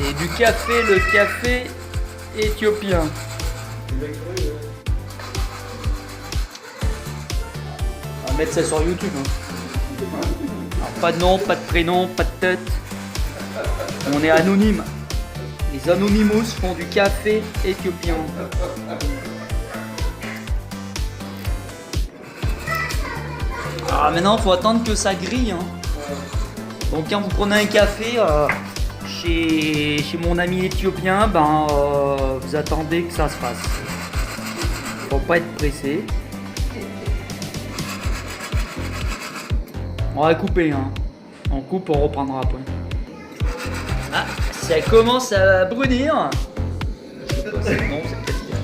Et du café, le café éthiopien. On va mettre ça sur YouTube. Hein. Alors, pas de nom, pas de prénom, pas de tête. On est anonyme. Les Anonymous font du café éthiopien. Ah, maintenant, il faut attendre que ça grille. Hein. Donc, quand vous prenez un café chez mon ami éthiopien, vous attendez que ça se fasse. Faut pas être pressé. On va couper. Hein. On coupe, on reprendra après. Ah, ça commence à brunir. Je sais pas, c'est non, c'est peut-être bien.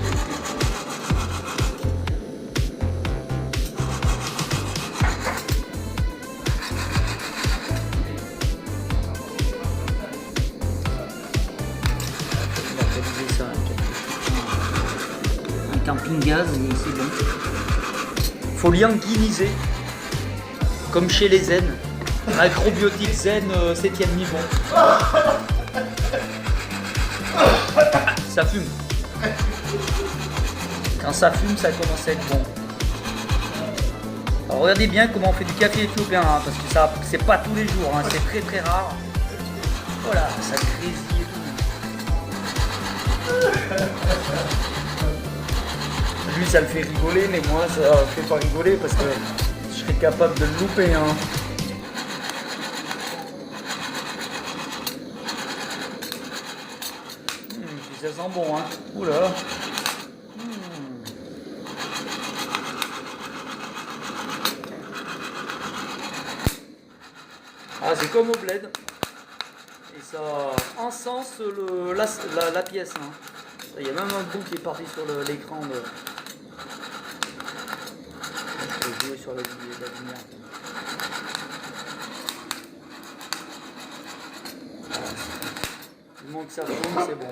On va réaliser ça. Un camping-gaz, c'est bon. Faut l'yanguiniser. Comme chez les zen. Acrobiotique zen 7ème niveau. Ça fume. Quand ça fume, ça commence à être bon. Alors regardez bien comment on fait du café éthiopien, hein, parce que ça, c'est pas tous les jours, hein, c'est très très rare. Voilà, ça grésille et tout. Lui, ça le fait rigoler, mais moi, ça me fait pas rigoler parce que je serais capable de le louper. Hein. Ça sent bon, hein. Oula. Ah, c'est comme au bled. Et ça encense la pièce. Hein. Il y a même un bout qui est parti sur l'écran. Je vais jouer sur la lumière. Du moment que ça tourne, c'est bon.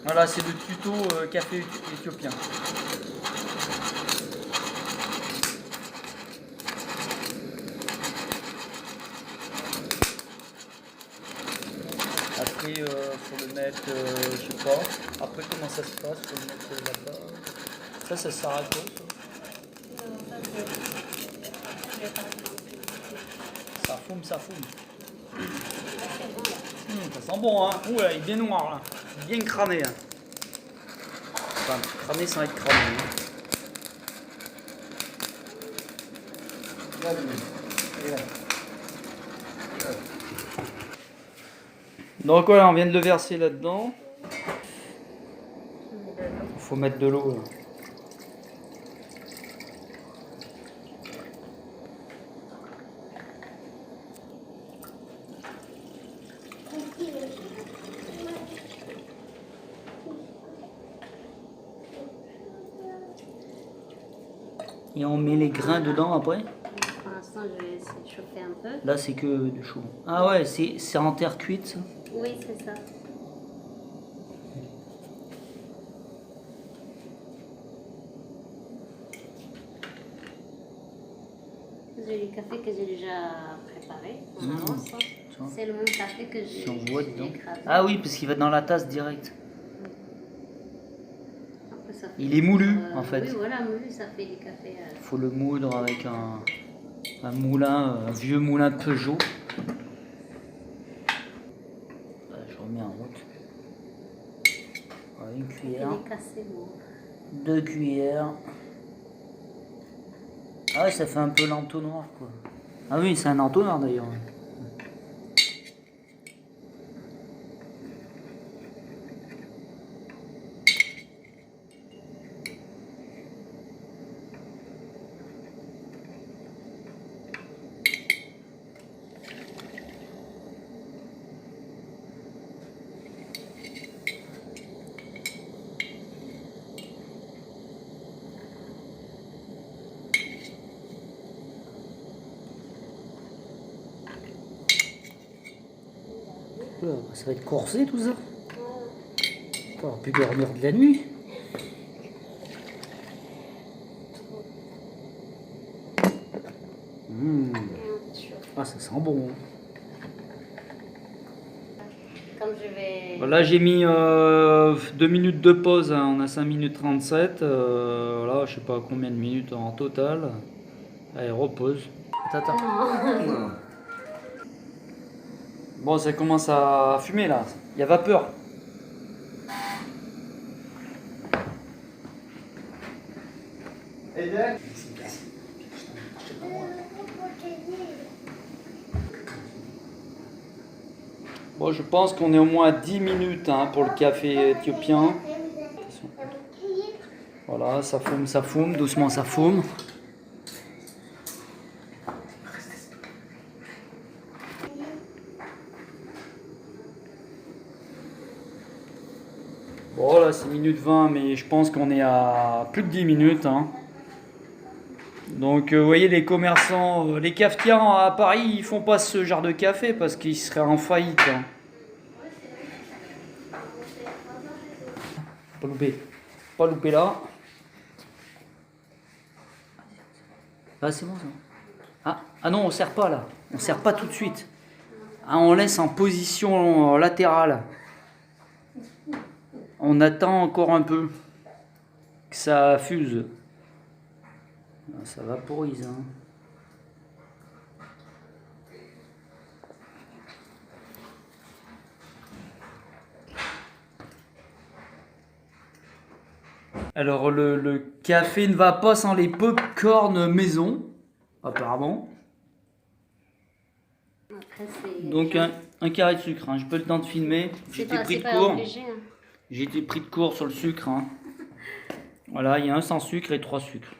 Voilà, c'est le tuto café éthiopien. Après, faut le mettre, je sais pas. Après, comment ça se passe? Faut le mettre là-bas. Ça sert à quoi ça? Ça fume. Ça sent bon, hein. Ouh là, il est bien noir là. Bien cramé. Hein. Enfin, cramé sans être cramé. Hein. Donc voilà, on vient de le verser là-dedans. Faut mettre de l'eau. Là. Et on met les grains dedans après. Pour l'instant, je vais essayer de chauffer un peu. Là, c'est que du chaud. Ah ouais, c'est en terre cuite, ça? Oui, c'est ça. J'ai le café que j'ai déjà préparé en avance. C'est le même café que j'ai écrasé. Ah oui, parce qu'il va dans la tasse direct. Il est moulu, en fait. Oui, voilà, moulu, ça fait du café. Il faut le moudre avec un moulin, un vieux moulin de Peugeot. Je remets en route. Voilà, une cuillère. Il est cassé, bon. 2 cuillères. Ah ouais, ça fait un peu l'entonnoir, quoi. Ah oui, c'est un entonnoir, d'ailleurs. Oula, ça va être corsé tout ça. On va plus dormir de la nuit. Ah, ça sent bon. Comme je vais... Là, j'ai mis 2 minutes de pause. Hein. On a 5 minutes 37. Voilà, je sais pas combien de minutes en total. Allez, repose. Attends. Bon, ça commence à fumer là. Il y a vapeur. Bon, je pense qu'on est au moins à 10 minutes hein, pour le café éthiopien. Voilà, ça fume, doucement ça fume. Bon, là c'est minute 20, mais je pense qu'on est à plus de 10 minutes. Hein. Donc, vous voyez, les commerçants, les cafetières à Paris, ils font pas ce genre de café parce qu'ils seraient en faillite. Hein. Pas louper là. Ah, c'est bon ça. Ah non, on serre pas là. On serre pas tout de suite. Ah, on laisse en position latérale. On attend encore un peu que ça fuse. Ça vaporise. Hein. Alors le café ne va pas sans les pop-corn maison, apparemment. Après, Donc un carré de sucre, hein. J'ai pas le temps de filmer. J'étais pris de court. Hein. J'ai été pris de court sur le sucre. Hein. Voilà, il y a un sans sucre et 3 sucres.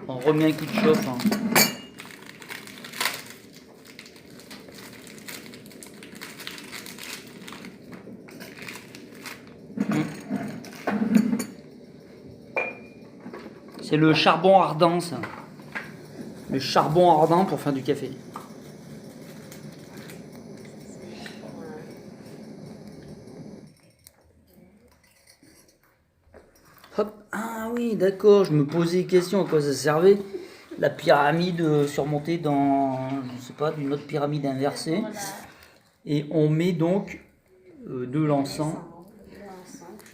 On remet un coup de chauffe. Hein. C'est le charbon ardent, ça. Le charbon ardent pour faire du café. Hop. Ah oui, d'accord, je me posais une question à quoi ça servait. La pyramide surmontée dans, je sais pas, d'une autre pyramide inversée. Et on met donc de l'encens.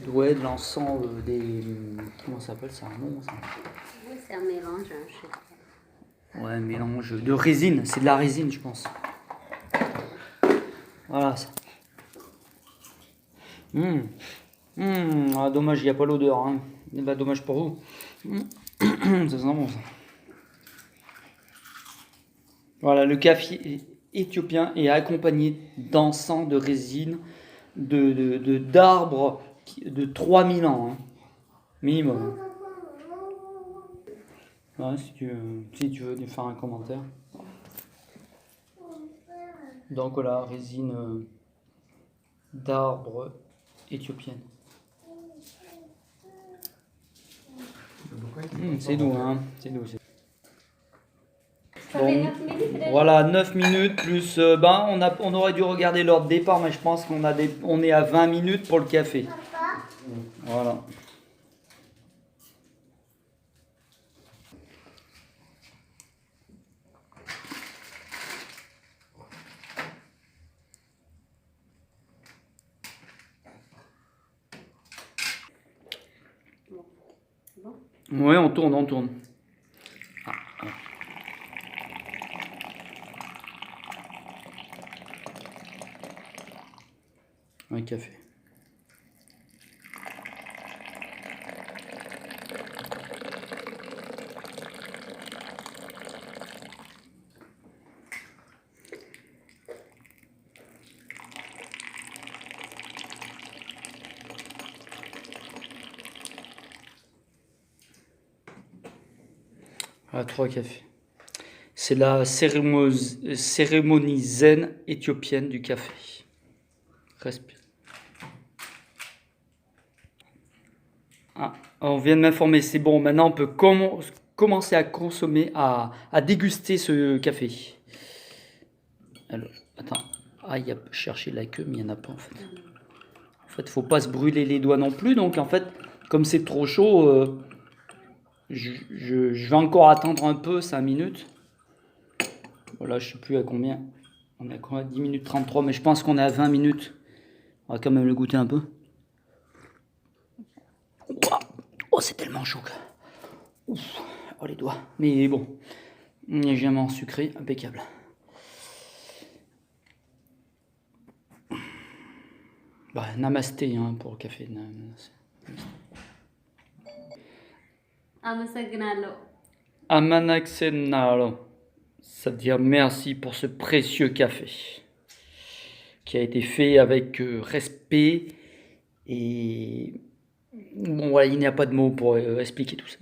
Ouais, de l'encens des... Comment ça s'appelle ça? Non, ça. Oui, c'est un mélange, je sais pas. Ouais, un mélange de résine. C'est de la résine, je pense. Voilà ça. Ah, dommage, il n'y a pas l'odeur. Hein. Bah, dommage pour vous. Ça sent bon ça. Voilà, le café éthiopien est accompagné d'encens de résine d'arbres de 3000 ans. Hein. Minimum. Ouais, si tu veux faire un commentaire. Donc voilà, résine d'arbres éthiopienne. C'est doux, hein. C'est doux. Donc, voilà, 9 minutes plus... on aurait dû regarder l'heure de départ, mais je pense on est à 20 minutes pour le café. Voilà. Ouais, on tourne. Un café. Ah, 3 cafés. C'est la cérémonie zen éthiopienne du café. Respire. Ah, on vient de m'informer, c'est bon. Maintenant, on peut commencer à consommer, à déguster ce café. Alors, attends. Ah, il y a cherché la queue, mais il n'y en a pas en fait. En fait, faut pas se brûler les doigts non plus. Donc, en fait, comme c'est trop chaud, je vais encore attendre un peu, 5 minutes. Voilà, je sais plus à combien. On est à combien? 10 minutes 33, mais je pense qu'on est à 20 minutes. On va quand même le goûter un peu. Ouah. Oh, c'est tellement chaud. Ouf. Oh, les doigts. Mais bon, légèrement sucré, impeccable. Bah, namasté hein, pour le café. አመሰግናለሁ። Amanaxenalo. Ça veut dire merci pour ce précieux café qui a été fait avec respect et bon voilà, il n'y a pas de mots pour expliquer tout ça.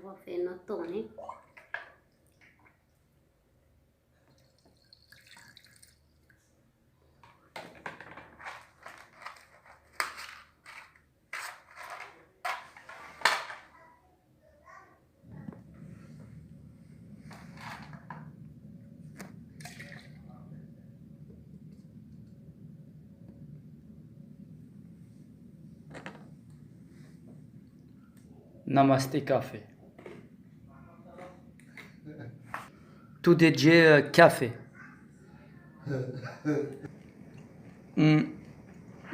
On va faire notre tournée. Namasté café. Tout est déjà café. Il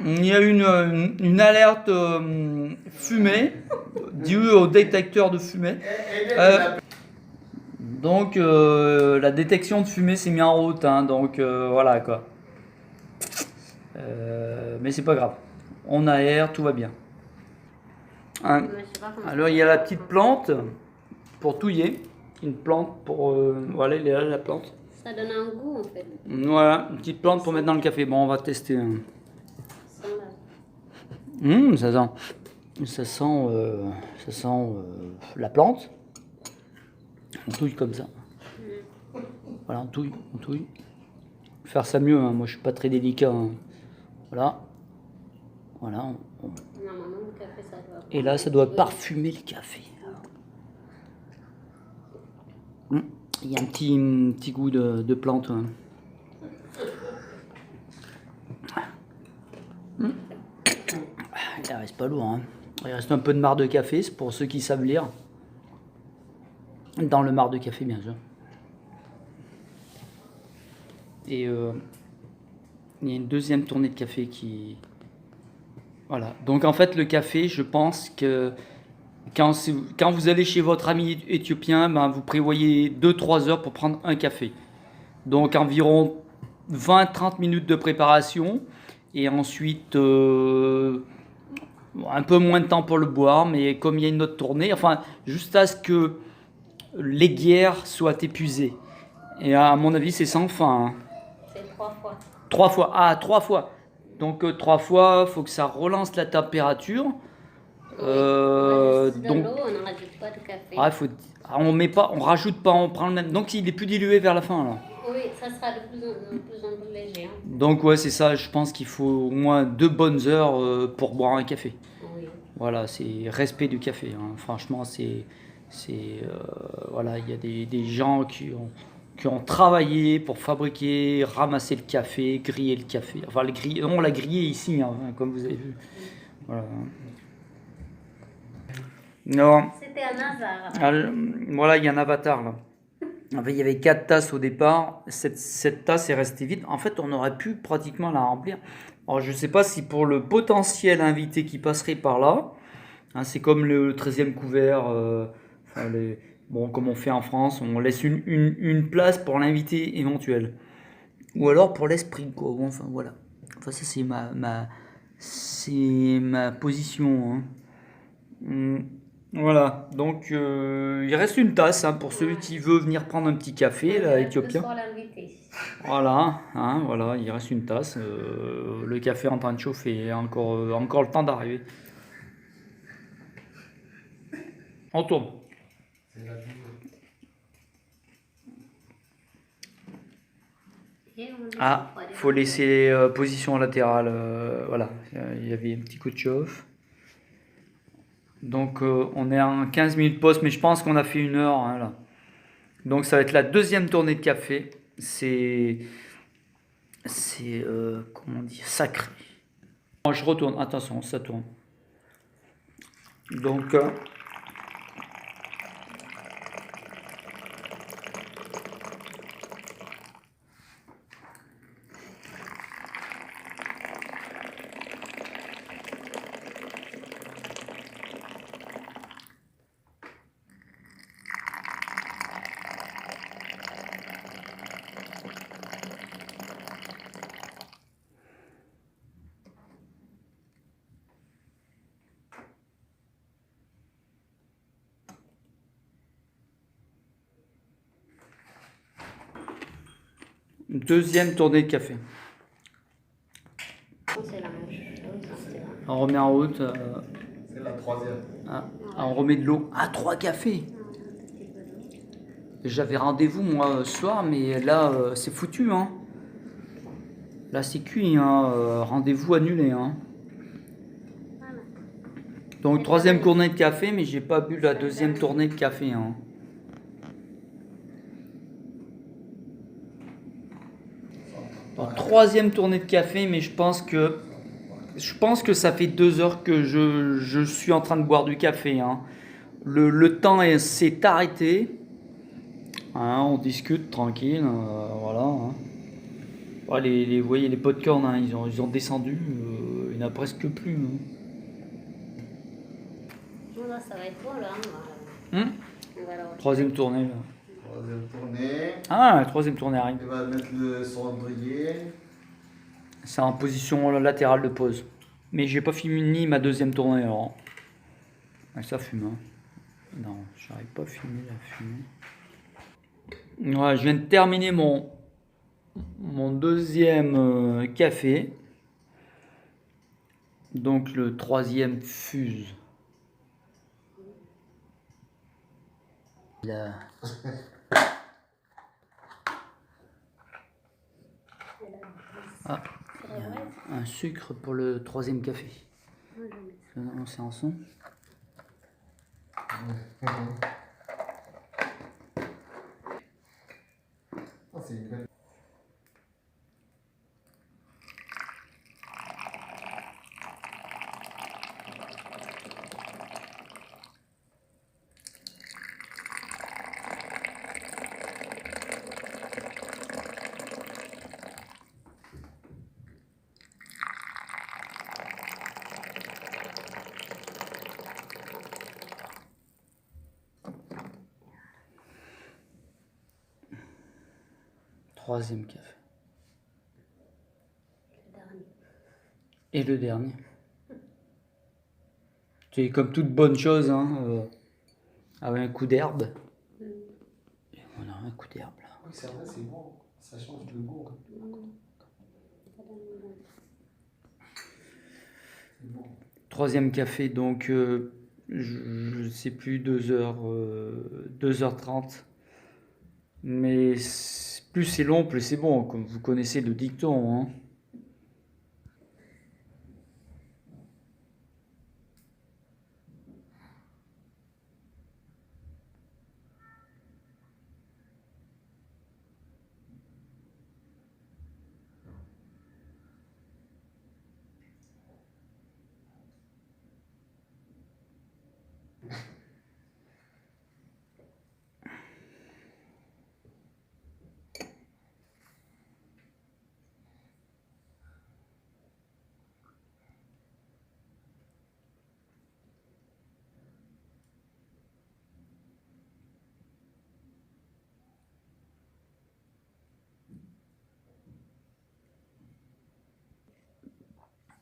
y a une alerte fumée due au détecteur de fumée. Donc la détection de fumée s'est mise en route, hein, donc voilà quoi. Mais c'est pas grave. On aère, tout va bien. Hein. Mais je sais pas comment Alors il y a la petite plante pour touiller. Une plante pour... voilà, elle est là la plante. ça donne un goût en fait. Voilà, une petite plante pour mettre dans le café. Bon, on va tester. Hein. Ça va. Ça sent la plante. On touille comme ça. Voilà, on touille. Faire ça mieux, hein. Moi je suis pas très délicat. Hein. Voilà. Normalement, le café, ça doit. Et là, ça doit parfumer le café. Il y a un petit goût de plante. Hein. Il reste pas lourd. Hein. Il reste un peu de marc de café, c'est pour ceux qui savent lire. Dans le marc de café, bien sûr. Et il y a une deuxième tournée de café qui... Voilà. Donc en fait, le café, je pense que quand vous allez chez votre ami éthiopien, ben, vous prévoyez 2-3 heures pour prendre un café. Donc environ 20-30 minutes de préparation. Et ensuite, un peu moins de temps pour le boire. Mais comme il y a une autre tournée, enfin, juste à ce que l'aiguière soit épuisée. Et à mon avis, c'est sans fin. Hein. C'est 3 fois. 3 fois. Ah, 3 fois. Donc 3 fois, il faut que ça relance la température. On rajoute de Donc, l'eau, on ne rajoute pas de café. on rajoute pas, on prend le même. Donc il est plus dilué vers la fin là. Oui, ça sera de plus en plus léger. Hein. Donc ouais, c'est ça. Je pense qu'il faut au moins 2 bonnes heures pour boire un café. Oui. Voilà, c'est respect du café. Hein. Franchement, voilà, il y a des gens qui ont travaillé pour fabriquer, ramasser le café, griller le café. Enfin, on l'a grillé ici, hein, comme vous avez vu. Voilà. Non. C'était un hasard. Alors, voilà, il y a un avatar là. En fait, il y avait 4 tasses au départ. Cette tasse est restée vide. En fait, on aurait pu pratiquement la remplir. Alors, je ne sais pas si pour le potentiel invité qui passerait par là, hein, c'est comme le 13e couvert, bon, comme on fait en France, on laisse une place pour l'invité éventuel. Ou alors pour l'esprit, quoi. Enfin, voilà. Enfin, ça, c'est ma position. Hein. Voilà, donc il reste une tasse hein, pour celui qui veut venir prendre un petit café, là, éthiopien. Voilà, hein, voilà, il reste une tasse. Le café est en train de chauffer, encore le temps d'arriver. On tourne. Ah, faut laisser position latérale. Voilà, il y avait un petit coup de chauffe. Donc on est en 15 minutes pause, mais je pense qu'on a fait 1 heure hein, là. Donc ça va être la deuxième tournée de café. C'est comment dire, sacré. Je retourne, attention, ça tourne. Donc deuxième tournée de café. C'est la même chose. On remet en route. C'est la troisième. On remet de l'eau. Ah, 3 cafés. J'avais rendez-vous moi ce soir, mais là c'est foutu. Hein. Là c'est cuit. Hein. Rendez-vous annulé. Hein. Donc troisième tournée de café, mais j'ai pas bu la deuxième tournée de café. Hein. Donc, troisième tournée de café, mais je pense que ça fait 2 heures que je suis en train de boire du café. Hein. Le temps s'est arrêté. Hein, on discute tranquille. Voilà. Hein. Ouais, vous voyez les popcorn, hein, ils ont descendu. Il n'y en a presque plus. Hein. Là, ça va être bon là. Troisième tournée. Là. Troisième tournée. Ah, la troisième tournée arrive. Il va mettre le cendrier. C'est en position latérale de pause. Mais j'ai pas fini ma deuxième tournée alors. Ah, ça fume. Hein. Non, j'arrive pas à fumer la fumée. Ouais, je viens de terminer mon deuxième café. Donc le troisième fuse. Là. Ah, il y a un sucre pour le troisième café. Non, c'est en son. C'est une belle. Troisième café. Et le dernier. C'est comme toute bonne chose, hein, avec un coup d'herbe. Et voilà, un coup d'herbe là. Oui, c'est vrai, c'est bon. Ça change de goût. C'est bon. Troisième café, donc je sais plus, 2h30. Mais plus c'est long, plus c'est bon, comme vous connaissez le dicton. Hein.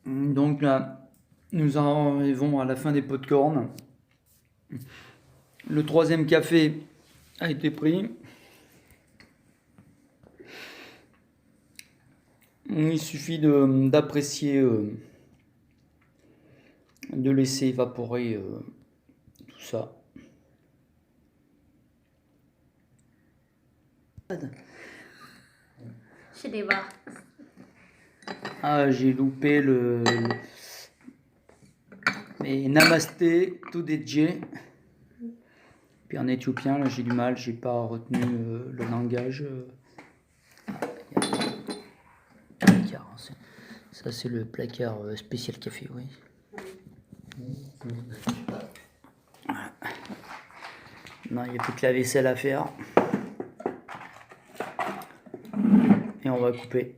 Donc là, nous arrivons à la fin des pots de corne. Le troisième café a été pris. Il suffit d'apprécier, de laisser évaporer tout ça. Je débat. Ah, j'ai loupé mais namasté, tout dédié. Puis en éthiopien, là, j'ai du mal, j'ai pas retenu le langage. Placard, hein, ça, c'est le placard spécial café, oui. Non, il n'y a plus que la vaisselle à faire. Et on va couper.